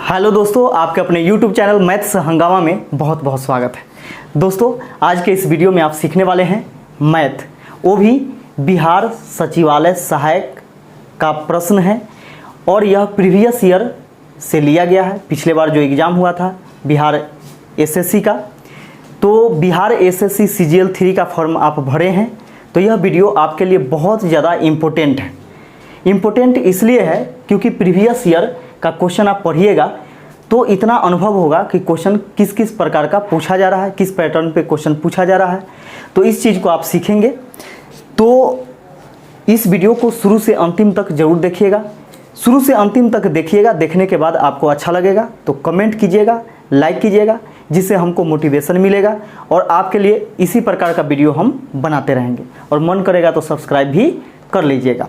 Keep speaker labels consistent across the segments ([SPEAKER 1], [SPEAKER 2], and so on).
[SPEAKER 1] Hello दोस्तों, आपके अपने YouTube चैनल मैथ्स हंगामा में बहुत बहुत स्वागत है। दोस्तों, आज के इस वीडियो में आप सीखने वाले हैं मैथ, वो भी बिहार सचिवालय सहायक का प्रश्न है और यह प्रीवियस ईयर से लिया गया है। पिछले बार जो एग्ज़ाम हुआ था बिहार एसएससी का, तो बिहार एसएससी CGL 3 का फॉर्म आप भरे हैं, तो यह वीडियो आपके लिए बहुत ज़्यादा इम्पोर्टेंट है। इम्पोर्टेंट इसलिए है क्योंकि प्रीवियस ईयर का क्वेश्चन आप पढ़िएगा तो इतना अनुभव होगा कि क्वेश्चन किस किस प्रकार का पूछा जा रहा है, किस पैटर्न पे क्वेश्चन पूछा जा रहा है, तो इस चीज़ को आप सीखेंगे। तो इस वीडियो को शुरू से अंतिम तक जरूर देखिएगा। शुरू से अंतिम तक देखिएगा, देखने के बाद आपको अच्छा लगेगा तो कमेंट कीजिएगा, लाइक कीजिएगा, जिससे हमको मोटिवेशन मिलेगा और आपके लिए इसी प्रकार का वीडियो हम बनाते रहेंगे। और मन करेगा तो सब्सक्राइब भी कर लीजिएगा।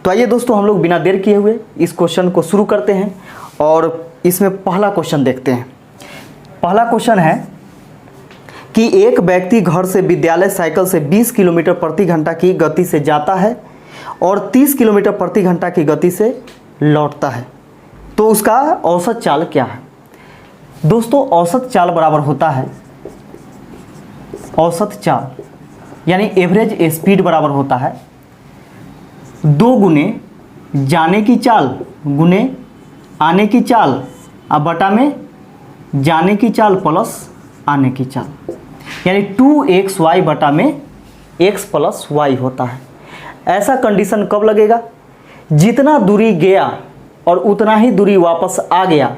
[SPEAKER 1] तो आइए दोस्तों, हम लोग बिना देर किए हुए इस क्वेश्चन को शुरू करते हैं और इसमें पहला क्वेश्चन देखते हैं। पहला क्वेश्चन है कि एक व्यक्ति घर से विद्यालय साइकिल से 20 किलोमीटर प्रति घंटा की गति से जाता है और 30 किलोमीटर प्रति घंटा की गति से लौटता है, तो उसका औसत चाल क्या है? दोस्तों, औसत चाल बराबर होता है, औसत चाल यानी एवरेज स्पीड बराबर होता है 2 गुने जाने की चाल गुने आने की चाल अब बटा में जाने की चाल प्लस आने की चाल, यानी 2xy बटा में x प्लस y होता है। ऐसा कंडीशन कब लगेगा? जितना दूरी गया और उतना ही दूरी वापस आ गया,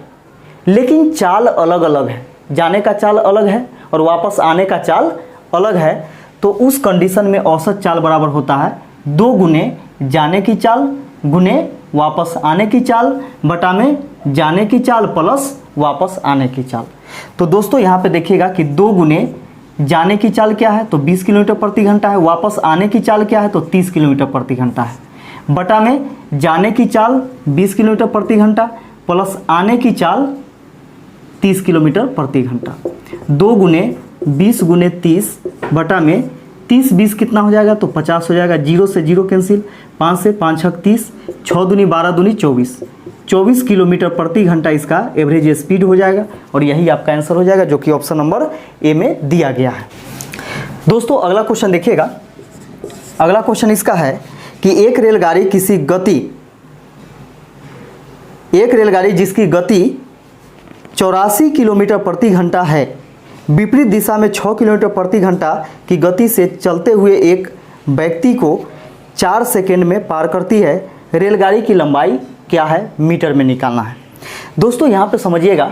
[SPEAKER 1] लेकिन चाल अलग अलग है, जाने का चाल अलग है और वापस आने का चाल अलग है, तो उस कंडीशन में औसत चाल बराबर होता है 2 गुने जाने की चाल गुने वापस आने की चाल बटा में जाने की चाल प्लस वापस आने की चाल। तो दोस्तों यहाँ पे देखिएगा कि 2 गुने जाने की चाल क्या है, तो 20 किलोमीटर प्रति घंटा है, वापस आने की चाल क्या है, तो 30 किलोमीटर प्रति घंटा है, बटा में जाने की चाल 20 किलोमीटर प्रति घंटा प्लस आने की चाल 30 किलोमीटर प्रति घंटा। 2 गुने 20 गुने 30 बटा में 30 20 कितना हो जाएगा, तो 50 हो जाएगा। 0 से 0 कैंसिल, 5 से 5 छक 30, 6 दूनी 12 दूनी 24 किलोमीटर प्रति घंटा इसका एवरेज स्पीड हो जाएगा और यही आपका आंसर हो जाएगा, जो कि ऑप्शन नंबर ए में दिया गया है। दोस्तों, अगला क्वेश्चन देखिएगा। अगला क्वेश्चन इसका है कि एक रेलगाड़ी जिसकी गति 84 किलोमीटर प्रति घंटा है, विपरीत दिशा में 6 किलोमीटर प्रति घंटा की गति से चलते हुए एक व्यक्ति को 4 सेकेंड में पार करती है। रेलगाड़ी की लंबाई क्या है, मीटर में निकालना है। दोस्तों, यहाँ पे समझिएगा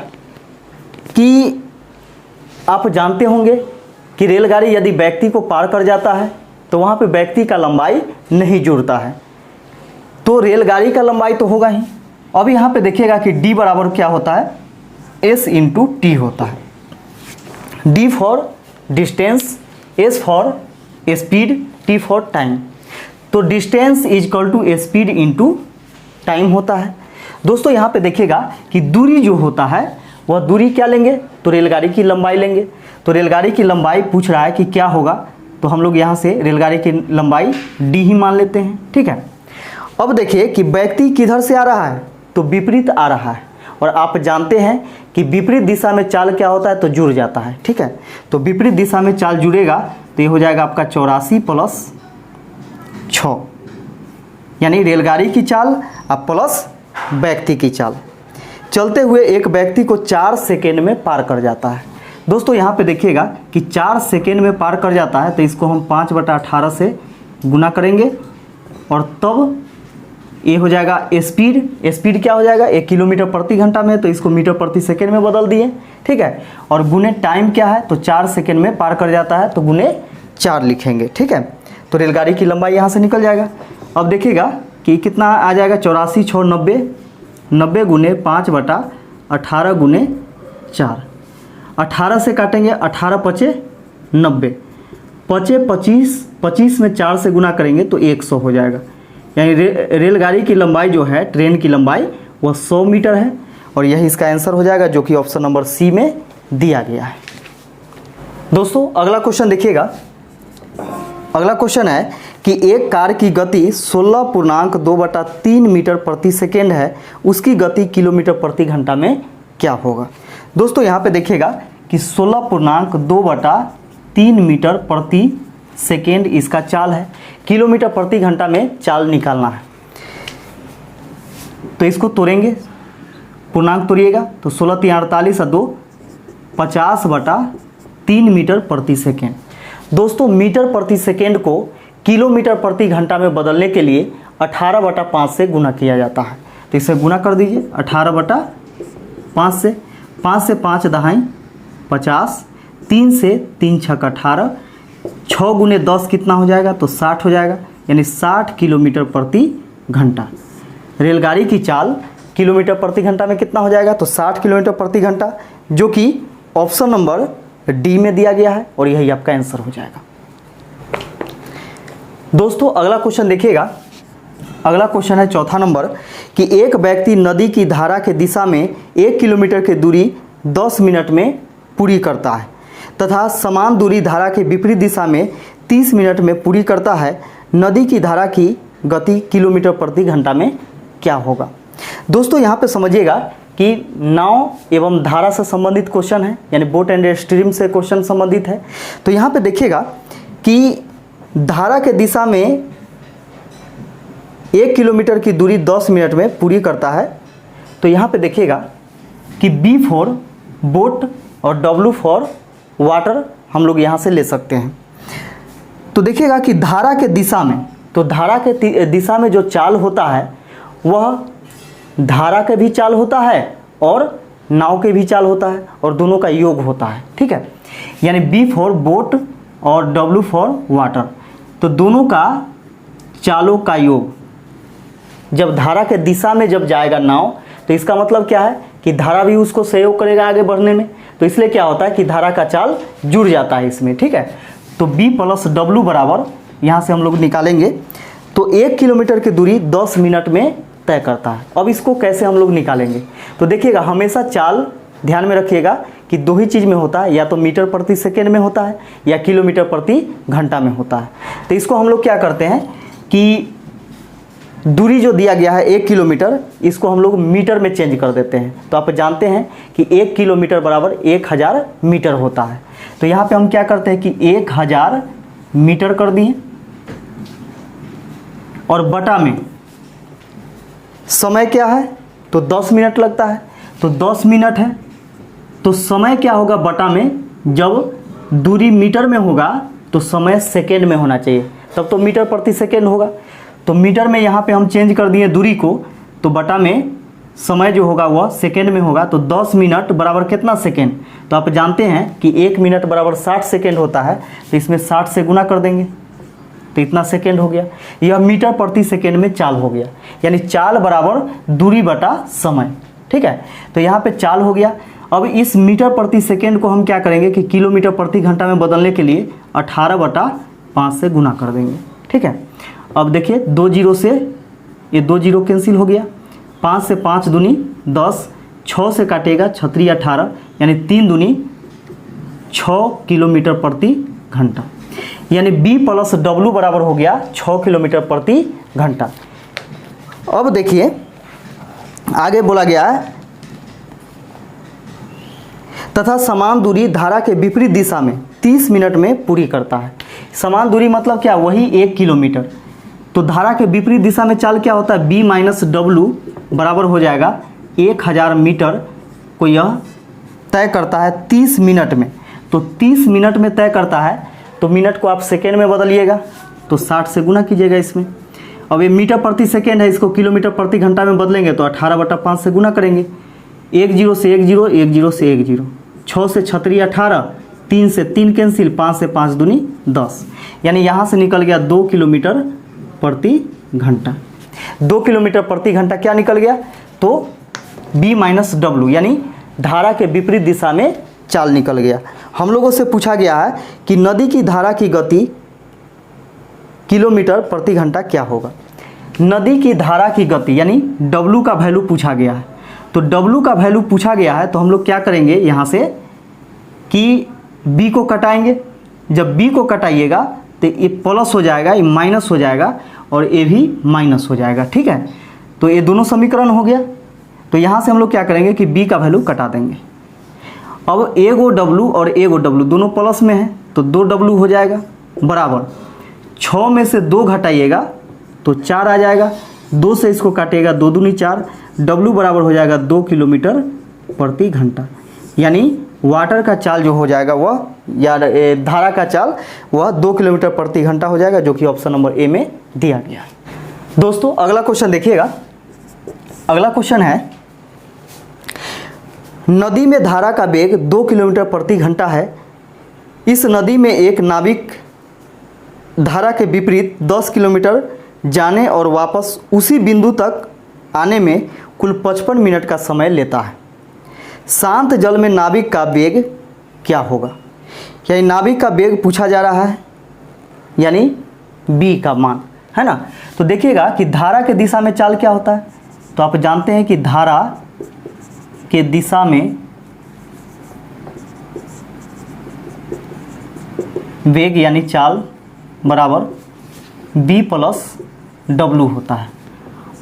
[SPEAKER 1] कि आप जानते होंगे कि रेलगाड़ी यदि व्यक्ति को पार कर जाता है तो वहाँ पे व्यक्ति का लंबाई नहीं जुड़ता है, तो रेलगाड़ी का लंबाई तो होगा ही। अब यहाँ पे देखिएगा कि D बराबर क्या होता है, S इंटू T होता है। D for distance, S for speed, T for time. तो distance is equal to speed into time होता है। दोस्तों, यहाँ पे देखिएगा कि दूरी जो होता है वह दूरी क्या लेंगे, तो रेलगाड़ी की लंबाई लेंगे। तो रेलगाड़ी की लंबाई पूछ रहा है कि क्या होगा, तो हम लोग यहाँ से रेलगाड़ी की लंबाई D ही मान लेते हैं। ठीक है। अब देखिए कि व्यक्ति किधर से आ रहा है, तो विपरीत आ रहा है और आप जानते हैं कि विपरीत दिशा में चाल क्या होता है, तो जुड़ जाता है। ठीक है। तो विपरीत दिशा में चाल जुड़ेगा तो ये हो जाएगा आपका 84 प्लस 6, यानी रेलगाड़ी की चाल अब प्लस व्यक्ति की चाल। चलते हुए एक व्यक्ति को 4 सेकेंड में पार कर जाता है। दोस्तों, यहाँ पे देखिएगा कि 4 सेकेंड में पार कर जाता है, तो इसको हम 5/18 से गुना करेंगे और तब ये हो जाएगा स्पीड क्या हो जाएगा, 1 किलोमीटर प्रति घंटा में, तो इसको मीटर प्रति सेकेंड में बदल दिए। ठीक है। और गुने टाइम क्या है, तो 4 सेकेंड में पार कर जाता है, तो गुने 4 लिखेंगे। ठीक है। तो रेलगाड़ी की लंबाई यहाँ से निकल जाएगा। अब देखिएगा कि कितना आ जाएगा, 84 6 90, 90 गुने 5/18 गुने 4, 18 से काटेंगे, 18 पचे 90, पचे 25 में 4 से गुना करेंगे तो 100 हो जाएगा। यानी रेलगाड़ी की लंबाई जो है, ट्रेन की लंबाई, वह 100 मीटर है और यही इसका आंसर हो जाएगा, जो कि ऑप्शन नंबर सी में दिया गया है। दोस्तों, अगला क्वेश्चन देखिएगा। अगला क्वेश्चन है कि एक कार की गति 16.2/3 मीटर प्रति सेकेंड है, उसकी गति किलोमीटर प्रति घंटा में क्या होगा। दोस्तों यहाँ पे देखिएगा कि 16.2/3 मीटर प्रति सेकेंड इसका चाल है। किलोमीटर प्रति घंटा में चाल निकालना है, तो इसको तोड़ेंगे, पूर्णांक तोड़िएगा तो 16 × 48 और 2 50/3 मीटर प्रति सेकेंड। दोस्तों मीटर प्रति सेकेंड को किलोमीटर प्रति घंटा में बदलने के लिए 18/5 से गुना किया जाता है। तो इसे गुना कर दीजिए 18/5 से। 5 से 5 दहाई 50, 3 से 3 छक 18, 6 गुने 10 कितना हो जाएगा, तो 60 हो जाएगा, यानी 60 किलोमीटर प्रति घंटा। रेलगाड़ी की चाल किलोमीटर प्रति घंटा में कितना हो जाएगा, तो 60 किलोमीटर प्रति घंटा, जो कि ऑप्शन नंबर डी में दिया गया है और यही आपका आंसर हो जाएगा। दोस्तों अगला क्वेश्चन देखिएगा। अगला क्वेश्चन है चौथा नंबर कि एक व्यक्ति नदी की धारा के दिशा में 1 किलोमीटर की दूरी 10 मिनट में पूरी करता है तथा समान दूरी धारा के विपरीत दिशा में 30 मिनट में पूरी करता है। नदी की धारा की गति किलोमीटर प्रति घंटा में क्या होगा। दोस्तों यहाँ पे समझिएगा कि नाव एवं धारा से संबंधित क्वेश्चन है, यानी बोट एंड स्ट्रीम से क्वेश्चन संबंधित है। तो यहाँ पे देखिएगा कि धारा के दिशा में 1 किलोमीटर की दूरी 10 मिनट में पूरी करता है। तो यहाँ पे देखिएगा कि B फॉर बोट और W फॉर वाटर हम लोग यहाँ से ले सकते हैं। तो देखिएगा कि धारा के दिशा में, तो धारा के दिशा में जो चाल होता है वह धारा के भी चाल होता है और नाव के भी चाल होता है और दोनों का योग होता है, ठीक है। यानी B फॉर बोट और W फॉर वाटर, तो दोनों का चालों का योग जब धारा के दिशा में जब जाएगा नाव, तो इसका मतलब क्या है कि धारा भी उसको सहयोग करेगा आगे बढ़ने में। तो इसलिए क्या होता है कि धारा का चाल जुड़ जाता है इसमें, ठीक है। तो B + W बराबर यहाँ से हम लोग निकालेंगे, तो 1 किलोमीटर की दूरी 10 मिनट में तय करता है। अब इसको कैसे हम लोग निकालेंगे, तो देखिएगा हमेशा चाल ध्यान में रखिएगा कि दो ही चीज़ में होता है, या तो मीटर प्रति सेकेंड में होता है या किलोमीटर प्रति घंटा में होता है। तो इसको हम लोग क्या करते हैं कि दूरी जो दिया गया है 1 किलोमीटर, इसको हम लोग मीटर में चेंज कर देते हैं। तो आप जानते हैं कि 1 किलोमीटर बराबर 1000 मीटर होता है। तो यहाँ पे हम क्या करते हैं कि 1000 मीटर कर दिए और बटा में समय क्या है, तो 10 मिनट लगता है, तो 10 मिनट है। तो समय क्या होगा बटा में, जब दूरी मीटर में होगा तो समय सेकेंड में होना चाहिए, तब तो मीटर प्रति सेकेंड होगा। तो मीटर में यहाँ पे हम चेंज कर दिए दूरी को, तो बटा में समय जो होगा वह सेकेंड में होगा। तो 10 मिनट बराबर कितना सेकेंड, तो आप जानते हैं कि 1 मिनट बराबर 60 सेकेंड होता है। तो इसमें 60 से गुना कर देंगे तो इतना सेकेंड हो गया। यह मीटर प्रति सेकेंड में चाल हो गया, यानी चाल बराबर दूरी बटा समय, ठीक है। तो यहाँ पे चाल हो गया। अब इस मीटर प्रति सेकेंड को हम क्या करेंगे कि किलोमीटर प्रति घंटा में बदलने के लिए 18/5 से गुना कर देंगे, ठीक है। अब देखिए 2 जीरो से ये 2 जीरो कैंसिल हो गया, 5 से 5 दूनी 10, 6 से काटेगा 6 18, यानी 3 दूनी 6 किलोमीटर प्रति घंटा, यानी B + W बराबर हो गया 6 किलोमीटर प्रति घंटा। अब देखिए आगे बोला गया है तथा समान दूरी धारा के विपरीत दिशा में 30 मिनट में पूरी करता है। समान दूरी मतलब क्या, वही 1 किलोमीटर। तो धारा के विपरीत दिशा में चाल क्या होता है, B - W बराबर हो जाएगा 1000 मीटर को यह तय करता है 30 मिनट में। तो 30 मिनट में तय करता है, तो मिनट को आप सेकेंड में बदलिएगा, तो 60 से गुना कीजिएगा इसमें। अब ये मीटर प्रति सेकेंड है, इसको किलोमीटर प्रति घंटा में बदलेंगे तो 18/5 से गुना करेंगे। 1 जीरो से 1 जीरो, 1 जीरो से 1 जीरो, 6 से 6 18, 3 से 3 कैंसिल, 5 से 5 दूनी 10, यानी यहाँ से निकल गया 2 किलोमीटर प्रति घंटा। 2 किलोमीटर प्रति घंटा क्या निकल गया, तो B - W यानी धारा के विपरीत दिशा में चाल निकल गया। हम लोगों से पूछा गया है कि नदी की धारा की गति किलोमीटर प्रति घंटा क्या होगा। नदी की धारा की गति यानी W का वैल्यू पूछा गया है। तो W का वैल्यू पूछा गया है, तो हम लोग क्या करेंगे यहाँ से कि B को कटाएंगे। जब B को कटाइएगा तो ये प्लस हो जाएगा, ये माइनस हो जाएगा और ये भी माइनस हो जाएगा, ठीक है। तो ये दोनों समीकरण हो गया। तो यहाँ से हम लोग क्या करेंगे कि b का वैल्यू कटा देंगे। अब ए गो W और ए गो W दोनों प्लस में है तो 2W हो जाएगा बराबर 6 में से 2 घटाइएगा तो 4 आ जाएगा, 2 से इसको काटिएगा 2 दूनी 4, W बराबर हो जाएगा 2 किलोमीटर प्रति घंटा। यानी वाटर का चाल जो हो जाएगा वह या धारा का चाल वह 2 किलोमीटर प्रति घंटा हो जाएगा, जो कि ऑप्शन नंबर ए में दिया गया है। दोस्तों अगला क्वेश्चन देखिएगा। अगला क्वेश्चन है, नदी में धारा का वेग 2 किलोमीटर प्रति घंटा है। इस नदी में एक नाविक धारा के विपरीत 10 किलोमीटर जाने और वापस उसी बिंदु तक आने में कुल 55 मिनट का समय लेता है। शांत जल में नाविक का वेग क्या होगा? यानी नाविक का वेग पूछा जा रहा है, यानी b का मान, है ना। तो देखिएगा कि धारा के दिशा में चाल क्या होता है। तो आप जानते हैं कि धारा के दिशा में वेग यानी चाल बराबर b प्लस W होता है,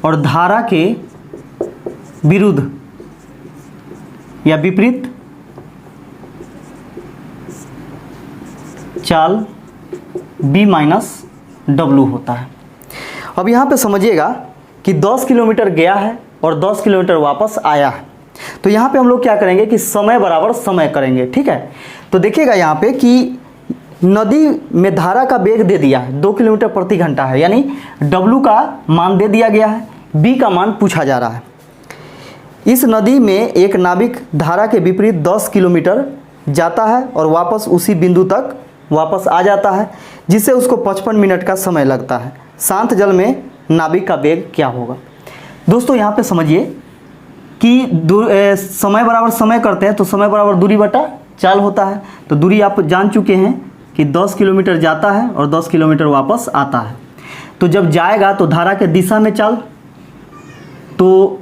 [SPEAKER 1] और धारा के विरुद्ध या विपरीत चाल b माइनस W होता है। अब यहाँ पे समझिएगा कि 10 किलोमीटर गया है और 10 किलोमीटर वापस आया है। तो यहाँ पे हम लोग क्या करेंगे कि समय बराबर समय करेंगे, ठीक है। तो देखिएगा यहाँ पे कि नदी में धारा का वेग दे दिया है 2 किलोमीटर प्रति घंटा है, यानी W का मान दे दिया गया है, B का मान पूछा जा रहा है। इस नदी में एक नाविक धारा के विपरीत 10 किलोमीटर जाता है और वापस उसी बिंदु तक वापस आ जाता है, जिससे उसको 55 मिनट का समय लगता है। शांत जल में नाविक का वेग क्या होगा? दोस्तों यहाँ पे समझिए कि समय बराबर समय करते हैं तो समय बराबर दूरी बटा चाल होता है। तो दूरी आप जान चुके हैं कि 10 किलोमीटर जाता है और 10 किलोमीटर वापस आता है। तो जब जाएगा तो धारा के दिशा में चाल, तो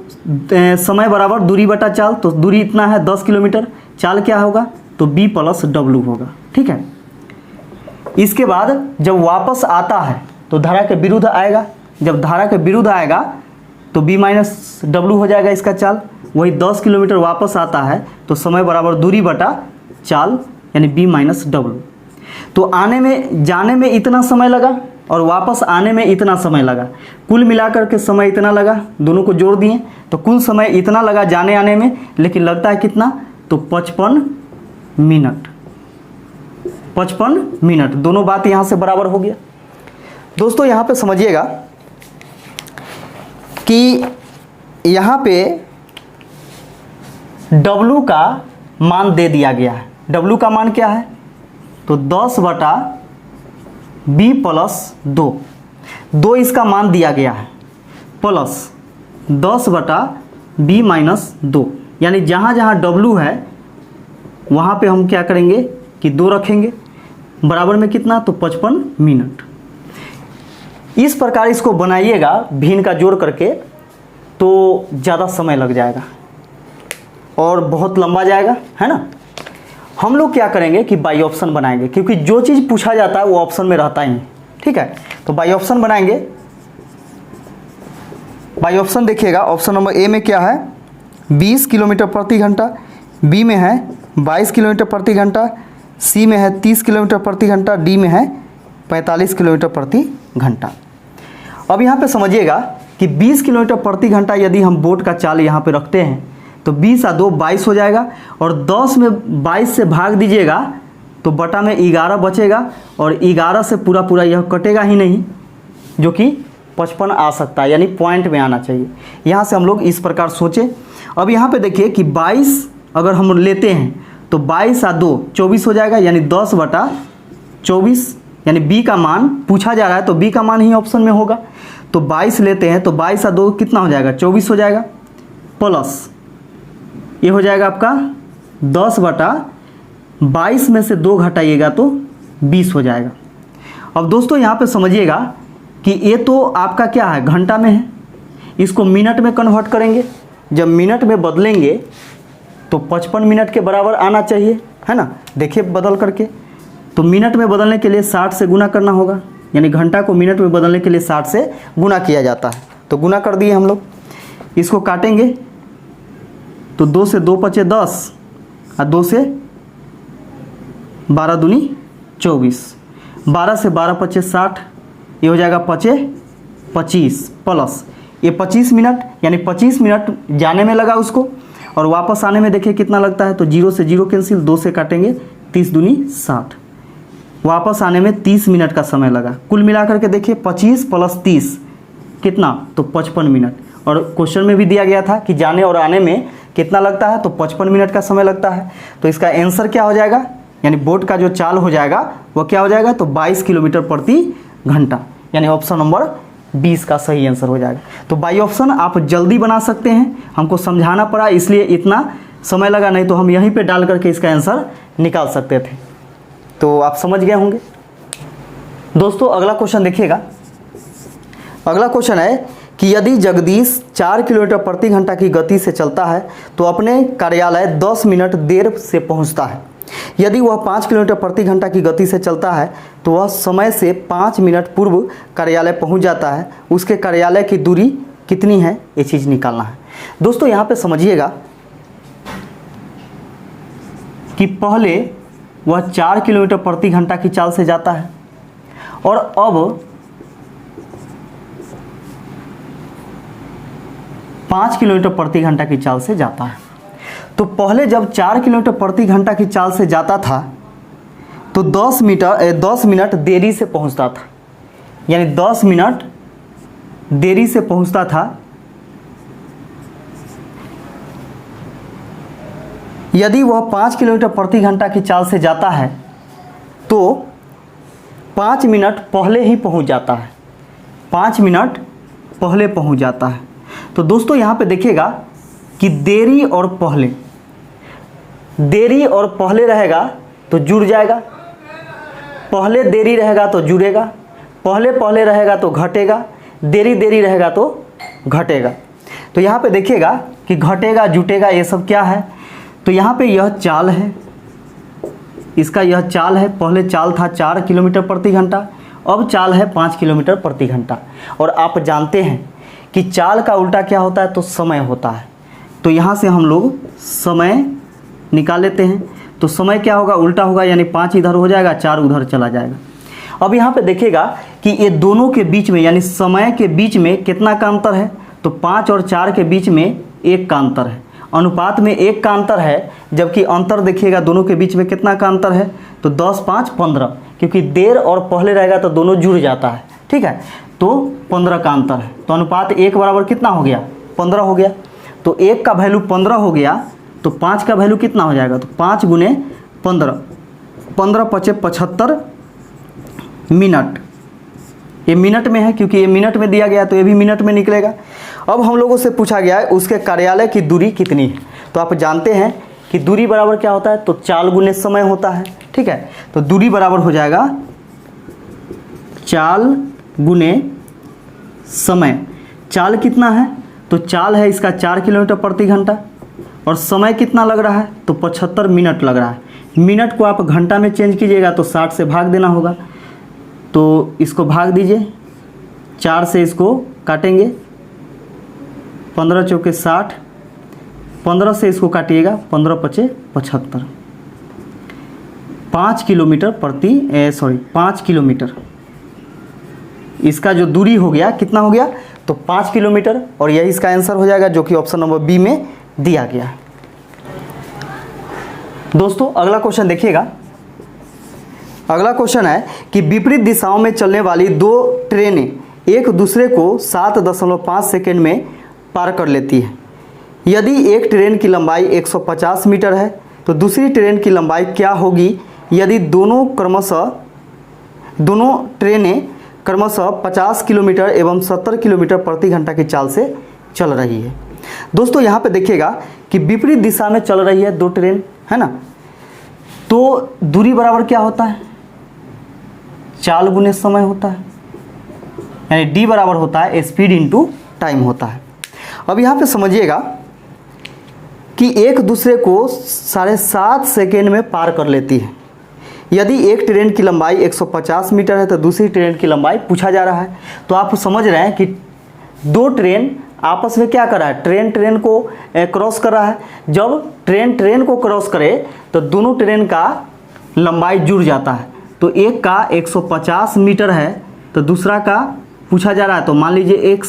[SPEAKER 1] समय बराबर दूरी बटा चाल, तो दूरी इतना है 10 किलोमीटर, चाल क्या होगा तो b प्लस W होगा, ठीक है। इसके बाद जब वापस आता है तो धारा के विरुद्ध आएगा, जब धारा के विरुद्ध आएगा तो b माइनस W हो जाएगा इसका चाल। वही 10 किलोमीटर वापस आता है तो समय बराबर दूरी बटा चाल यानी b माइनस W। तो आने में जाने में इतना समय लगा और वापस आने में इतना समय लगा, कुल मिलाकर के समय इतना लगा, दोनों को जोड़ दिए तो कुल समय इतना लगा जाने आने में, लेकिन लगता है कितना तो 55 मिनट। 55 मिनट, दोनों बात यहाँ से बराबर हो गया। दोस्तों यहाँ पे समझिएगा कि यहाँ पे W का मान दे दिया गया है। W का मान क्या है तो 10 बटा b प्लस 2 इसका मान दिया गया है, प्लस 10 बटा b माइनस 2, यानी जहाँ जहाँ W है वहाँ पे हम क्या करेंगे कि 2 रखेंगे, बराबर में कितना तो 55 मिनट। इस प्रकार इसको बनाइएगा भिन्न का जोड़ करके तो ज़्यादा समय लग जाएगा और बहुत लंबा जाएगा, है ना। हम लोग क्या करेंगे कि बाई ऑप्शन बनाएंगे, क्योंकि जो चीज़ पूछा जाता है वो ऑप्शन में रहता ही, ठीक है। तो बाई ऑप्शन बनाएंगे। बाई ऑप्शन देखिएगा, ऑप्शन नंबर ए में क्या है 20 किलोमीटर प्रति घंटा, बी में है 22 किलोमीटर प्रति घंटा, सी में है 30 किलोमीटर प्रति घंटा, डी में है 45 किलोमीटर प्रति घंटा। अब यहाँ पे समझिएगा कि 20 किलोमीटर प्रति घंटा यदि हम बोट का चाल यहाँ पे रखते हैं तो 20 और 2 22 हो जाएगा, और 10 में 22 से भाग दीजिएगा तो बटा में 11 बचेगा, और 11 से पूरा पूरा यह कटेगा ही नहीं, जो कि 55 आ सकता है, यानी पॉइंट में आना चाहिए। यहाँ से हम लोग इस प्रकार सोचें। अब यहाँ पे देखिए कि 22 अगर हम लेते हैं तो 22 और 2 24 हो जाएगा, यानी 10 बटा 24, यानी b का मान पूछा जा रहा है तो b का मान ही ऑप्शन में होगा। तो 22 लेते हैं तो 22 और 2 कितना हो जाएगा 24 हो जाएगा, प्लस ये हो जाएगा आपका 10 बटा 22 में से 2 घटाइएगा तो 20 हो जाएगा। अब दोस्तों यहाँ पे समझिएगा कि ये तो आपका क्या है घंटा में है, इसको मिनट में कन्वर्ट करेंगे। जब मिनट में बदलेंगे तो 55 मिनट के बराबर आना चाहिए, है ना। देखिए बदल करके, तो मिनट में बदलने के लिए 60 से गुना करना होगा, यानी घंटा को मिनट में बदलने के लिए 60 से गुना किया जाता है। तो गुना कर दिए हम लोग, इसको काटेंगे तो 2 से 2 पचे 10 और 2 से 12 दूनी 24, 12 से 12 पचे 60, ये हो जाएगा पचे 25 प्लस ये 25 मिनट, यानी 25 मिनट जाने में लगा उसको और वापस आने में देखिए कितना लगता है। तो 0 से 0 कैंसिल, 2 से काटेंगे 30 दूनी 60, वापस आने में 30 मिनट का समय लगा। कुल मिलाकर के देखिए 25 प्लस 30 कितना, तो 55 मिनट। और क्वेश्चन में भी दिया गया था कि जाने और आने में कितना लगता है, तो 55 मिनट का समय लगता है। तो इसका आंसर क्या हो जाएगा, यानी बोट का जो चाल हो जाएगा वो क्या हो जाएगा, तो 22 किलोमीटर प्रति घंटा, यानी ऑप्शन नंबर 20 का सही आंसर हो जाएगा। तो बाई ऑप्शन आप जल्दी बना सकते हैं, हमको समझाना पड़ा इसलिए इतना समय लगा, नहीं तो हम यहीं पे डाल करके इसका आंसर निकाल सकते थे। तो आप समझ गए होंगे। दोस्तों अगला क्वेश्चन देखिएगा। अगला क्वेश्चन है कि यदि जगदीश 4 किलोमीटर प्रति घंटा की गति से चलता है तो अपने कार्यालय 10 मिनट देर से पहुंचता है। यदि वह 5 किलोमीटर प्रति घंटा की गति से चलता है तो वह समय से 5 मिनट पूर्व कार्यालय पहुंच जाता है। उसके कार्यालय की दूरी कितनी है, ये चीज़ निकालना है। दोस्तों यहाँ पे समझिएगा कि पहले वह 4 किलोमीटर प्रति घंटा की चाल से जाता है और अब 5 किलोमीटर प्रति घंटा की चाल से जाता है। तो पहले जब 4 किलोमीटर प्रति घंटा की चाल से जाता था तो 10 मिनट देरी से पहुंचता था, यानी 10 मिनट देरी से पहुंचता था। यदि वह 5 किलोमीटर प्रति घंटा की चाल से जाता है तो 5 मिनट पहले ही पहुंच जाता है, 5 मिनट पहले पहुंच जाता है। तो दोस्तों यहाँ पे देखिएगा कि देरी और पहले रहेगा तो जुड़ जाएगा, पहले देरी रहेगा तो जुड़ेगा, पहले रहेगा तो घटेगा, देरी रहेगा तो घटेगा। तो यहाँ पे देखिएगा कि घटेगा जुटेगा ये सब क्या है, तो यहाँ पे यह चाल है, इसका यह चाल है। पहले चाल था 4 किलोमीटर प्रति घंटा, अब चाल है 5 किलोमीटर प्रति घंटा। और आप जानते हैं कि चाल का उल्टा क्या होता है, तो समय होता है। तो यहाँ से हम लोग समय निकाल लेते हैं, तो समय क्या होगा, उल्टा होगा, यानी 5 इधर हो जाएगा, 4 उधर चला जाएगा। अब यहाँ पे देखिएगा कि ये दोनों के बीच में, यानी समय के बीच में कितना का अंतर है, तो 5 और 4 के बीच में 1 का अंतर है, अनुपात में 1 का अंतर है। जबकि अंतर देखिएगा दोनों के बीच में कितना का अंतर है, तो 10, 5, 15, क्योंकि देर और पहले रहेगा तो दोनों जुड़ जाता है, ठीक है। तो 15 का अंतर है, तो अनुपात 1 बराबर कितना हो गया, 15 हो गया। तो 1 का वैल्यू 15 हो गया, तो 5 का वैल्यू कितना हो जाएगा, तो 5 गुने 15, 15 पचे 75 मिनट। ये मिनट में है, क्योंकि ये मिनट में दिया गया तो ये भी मिनट में निकलेगा। अब हम लोगों से पूछा गया है उसके कार्यालय की दूरी कितनी है। तो आप जानते हैं कि दूरी बराबर क्या होता है, तो चाल गुने समय होता है, ठीक है। तो दूरी बराबर हो जाएगा चाल गुने समय। चाल कितना है, तो चाल है इसका 4 किलोमीटर प्रति घंटा और समय कितना लग रहा है, तो 75 मिनट लग रहा है। मिनट को आप घंटा में चेंज कीजिएगा तो 60 से भाग देना होगा, तो इसको भाग दीजिए, 4 से इसको काटेंगे, 15 चौके 60, 15 से इसको काटिएगा, 15 पचे 75, 5 किलोमीटर 5 किलोमीटर इसका जो दूरी हो गया, कितना हो गया, तो 5 किलोमीटर। और यही इसका आंसर हो जाएगा, जो कि ऑप्शन नंबर बी में दिया गया है। दोस्तों अगला क्वेश्चन देखिएगा। अगला क्वेश्चन है कि विपरीत दिशाओं में चलने वाली 2 ट्रेनें एक दूसरे को 7.5 सेकेंड में पार कर लेती है। यदि एक ट्रेन की लंबाई 150 मीटर है तो दूसरी ट्रेन की लंबाई क्या होगी यदि दोनों ट्रेनें क्रमशः 50 किलोमीटर एवं 70 किलोमीटर प्रति घंटा की चाल से चल रही है। दोस्तों यहाँ पे देखिएगा कि विपरीत दिशा में चल रही है 2 ट्रेन, है ना। तो दूरी बराबर क्या होता है, चाल गुने समय होता है, यानी डी बराबर होता है स्पीड इनटू टाइम होता है। अब यहाँ पे समझिएगा कि एक दूसरे को 7.5 सेकेंड में पार कर लेती है। यदि एक ट्रेन की लंबाई 150 मीटर है तो दूसरी ट्रेन की लंबाई पूछा जा रहा है। तो आप समझ रहे हैं कि 2 ट्रेन आपस में क्या कर रहा है, ट्रेन को क्रॉस कर रहा है। जब ट्रेन को क्रॉस करे तो दोनों ट्रेन का लंबाई जुड़ जाता है। तो एक का 150 मीटर है तो दूसरा का पूछा जा रहा है, तो मान लीजिए x,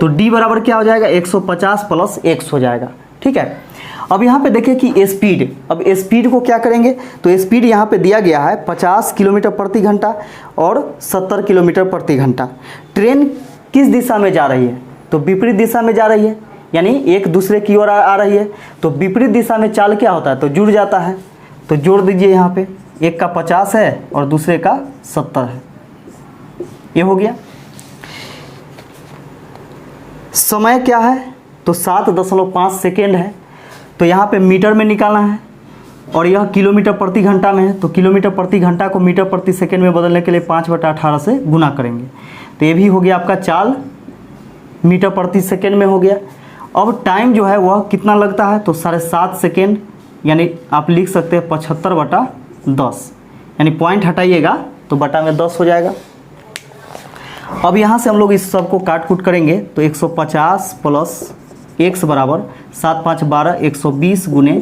[SPEAKER 1] तो d बराबर क्या हो जाएगा, 150 प्लस x हो जाएगा। ठीक है, अब यहाँ पे देखिए कि स्पीड, अब स्पीड को क्या करेंगे, तो स्पीड यहाँ पे दिया गया है 50 किलोमीटर प्रति घंटा और 70 किलोमीटर प्रति घंटा। ट्रेन किस दिशा में जा रही है, तो विपरीत दिशा में जा रही है, यानी एक दूसरे की ओर आ रही है। तो विपरीत दिशा में चाल क्या होता है, तो जुड़ जाता है। तो जोड़ दीजिए, यहाँ पे एक का 50 है और दूसरे का 70 है, ये हो गया। समय क्या है, तो 7.5 सेकेंड है। तो यहाँ पे मीटर में निकालना है और यह किलोमीटर प्रति घंटा में है, तो किलोमीटर प्रति घंटा को मीटर प्रति सेकेंड में बदलने के लिए 5/18 से गुना करेंगे। तो ये भी हो गया आपका चाल मीटर प्रति सेकेंड में हो गया। अब टाइम जो है वह कितना लगता है, तो 7.5 सेकेंड, यानी आप लिख सकते हैं 75/10, यानी पॉइंट हटाइएगा तो बटा में 10 हो जाएगा। अब यहाँ से हम लोग इस सब को काट कूट करेंगे, तो 150 प्लस x बराबर 7 5 12, 120 गुने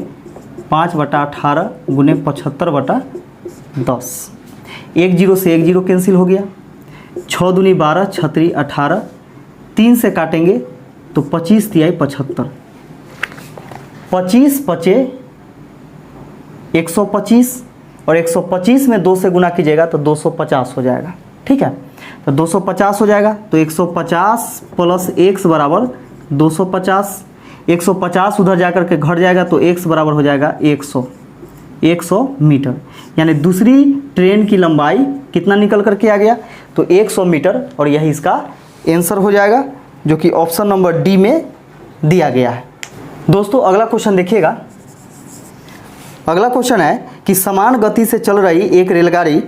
[SPEAKER 1] 5/18 गुने 75/10। 1 0 से 1 0 कैंसिल हो गया, 6 दूनी 12, 6 3 18, 3 से काटेंगे तो 25 तिहाई 75, 25 पचे 125 और 125 में 2 से गुना कीजिएगा तो 250 हो जाएगा। ठीक है, तो 250 हो जाएगा। तो 150 प्लस x बराबर 250, 150 उधर जाकर के घट जाएगा तो x बराबर हो जाएगा 100 मीटर, यानी दूसरी ट्रेन की लंबाई कितना निकल करके आ गया, तो 100 मीटर, और यही इसका आंसर हो जाएगा, जो कि ऑप्शन नंबर डी में दिया गया है। दोस्तों अगला क्वेश्चन देखिएगा। अगला क्वेश्चन है कि समान गति से चल रही एक रेलगाड़ी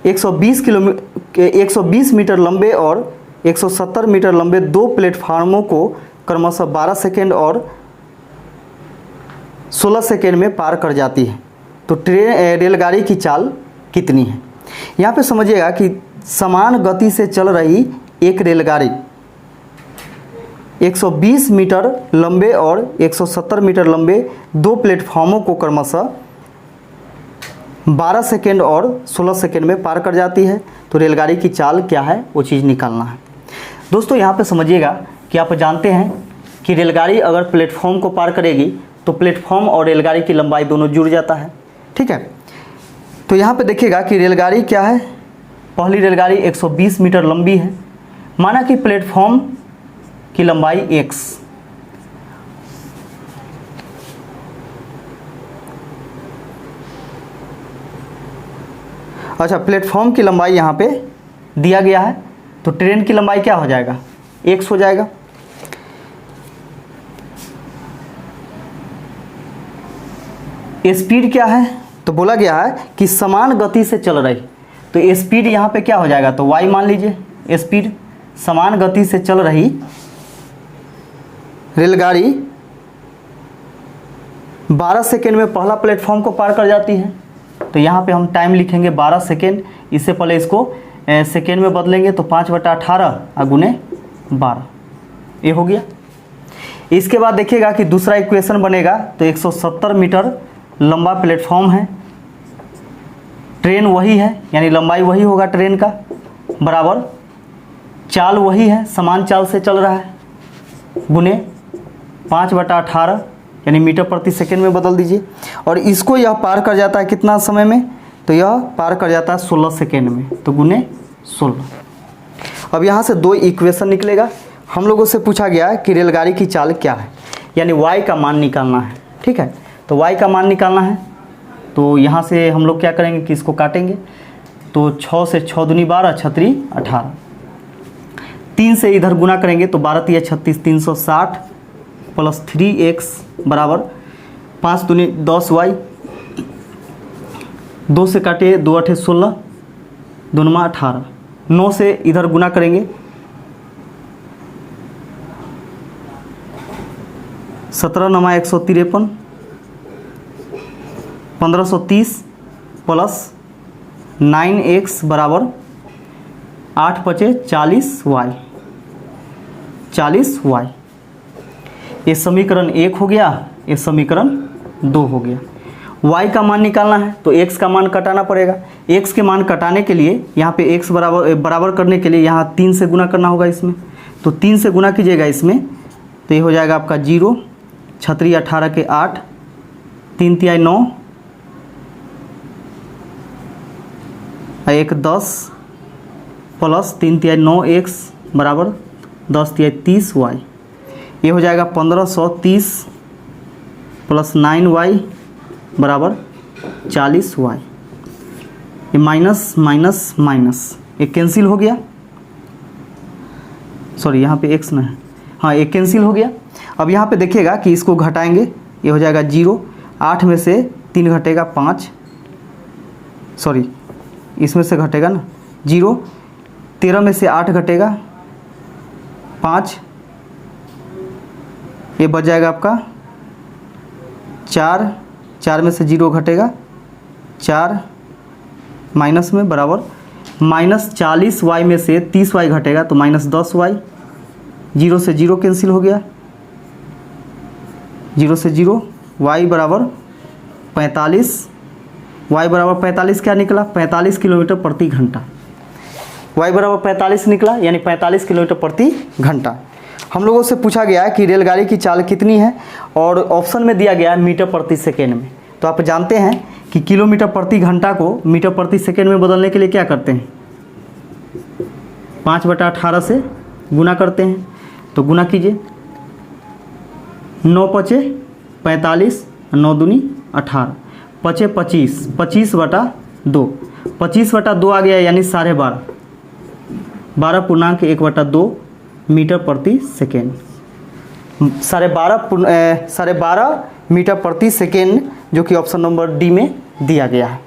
[SPEAKER 1] 120 मीटर लंबे और 170 मीटर लंबे दो प्लेटफार्मों को क्रमशः 12 सेकेंड और 16 सेकेंड में पार कर जाती है, तो रेलगाड़ी की चाल कितनी है। यहाँ पे समझिएगा कि समान गति से चल रही एक रेलगाड़ी 120 मीटर लंबे और 170 मीटर लंबे दो प्लेटफार्मों को क्रमशः 12 सेकेंड और 16 सेकेंड में पार कर जाती है, तो रेलगाड़ी की चाल क्या है वो चीज़ निकालना है। दोस्तों यहाँ पे समझिएगा कि आप जानते हैं कि रेलगाड़ी अगर प्लेटफॉर्म को पार करेगी तो प्लेटफॉर्म और रेलगाड़ी की लंबाई दोनों जुड़ जाता है। ठीक है, तो यहाँ पे देखिएगा कि रेलगाड़ी क्या है, पहली रेलगाड़ी 120 मीटर लंबी है, माना कि प्लेटफॉर्म की लंबाई x, अच्छा प्लेटफॉर्म की लंबाई यहाँ पे दिया गया है, तो ट्रेन की लंबाई क्या हो जाएगा, x हो जाएगा। स्पीड क्या है, तो बोला गया है कि समान गति से चल रही, तो स्पीड यहाँ पे क्या हो जाएगा, तो y मान लीजिए। स्पीड समान गति से चल रही रेलगाड़ी 12 सेकेंड में पहला प्लेटफॉर्म को पार कर जाती है, तो यहाँ पे हम टाइम लिखेंगे 12 सेकेंड, इससे पहले इसको सेकेंड में बदलेंगे तो 5/18 गुने 12, ये हो गया। इसके बाद देखिएगा कि दूसरा इक्वेशन बनेगा, तो 170 मीटर लंबा प्लेटफॉर्म है, ट्रेन वही है यानी लंबाई वही होगा ट्रेन का, बराबर चाल वही है, समान चाल से चल रहा है, गुने 5/18 यानी मीटर प्रति सेकेंड में बदल दीजिए, और इसको यह पार कर जाता है कितना समय में, तो यह पार कर जाता है 16 सेकेंड में, तो गुने 16। अब यहाँ से दो इक्वेशन निकलेगा। हम लोगों से पूछा गया है कि रेलगाड़ी की चाल क्या है, यानी y का मान निकालना है। ठीक है, तो y का मान निकालना है, तो यहाँ से हम लोग क्या करेंगे कि इसको काटेंगे, तो 6 से 6 दूनी 12, 6 3 18, 3 से इधर गुना करेंगे तो 12 3 36, 360 प्लस 3x बराबर 5 दूनी 10y, 2 से काटे 2 8 16, 2 9 18, 9 से इधर गुना करेंगे 17 9 153, 1530 प्लस 9x बराबर 8 5 40y, 40y। ये समीकरण 1 हो गया, ये समीकरण 2 हो गया। y का मान निकालना है तो x का मान कटाना पड़ेगा। x के मान कटाने के लिए यहाँ पे x बराबर करने के लिए यहाँ 3 से गुना करना होगा इसमें, तो 3 से गुना कीजिएगा इसमें, तो ये हो जाएगा आपका 0, 6 18 के 8, 3 तिहाई 9, 1 10 प्लस 3 तिहाई 9 x बराबर 10 तिहाई 30y। ये हो जाएगा 1530 प्लस 9y बराबर 40y। ये माइनस माइनस माइनस एक कैंसिल हो गया, सॉरी यहाँ पे x ना है, हाँ एक कैंसिल हो गया। अब यहाँ पे देखिएगा कि इसको घटाएंगे, ये हो जाएगा 0, 8 में से 3 घटेगा 5, सॉरी इसमें से घटेगा ना 0, 13 में से 8 घटेगा 5, ये बच जाएगा आपका 4, 4 में से 0 घटेगा 4, माइनस में बराबर माइनस 40y में से 30y घटेगा तो माइनस 10y, 0 से 0 कैंसिल हो गया, 0 से 0, y बराबर 45, y बराबर 45 क्या निकला 45 किलोमीटर प्रति घंटा, y बराबर 45 निकला यानी 45 किलोमीटर प्रति घंटा। हम लोगों से पूछा गया है कि रेलगाड़ी की चाल कितनी है और ऑप्शन में दिया गया है मीटर प्रति सेकेंड में। तो आप जानते हैं कि किलोमीटर प्रति घंटा को मीटर प्रति सेकेंड में बदलने के लिए क्या करते हैं, 5/18 से गुना करते हैं। तो गुना कीजिए, 9 पचे 45, 9 दूनी 18, पचे 25, 25/2, 25/2 आ गया यानी 12.5, 12.1/2 मीटर प्रति सेकेंड, 12.5 मीटर प्रति सेकेंड, जो कि ऑप्शन नंबर डी में दिया गया है।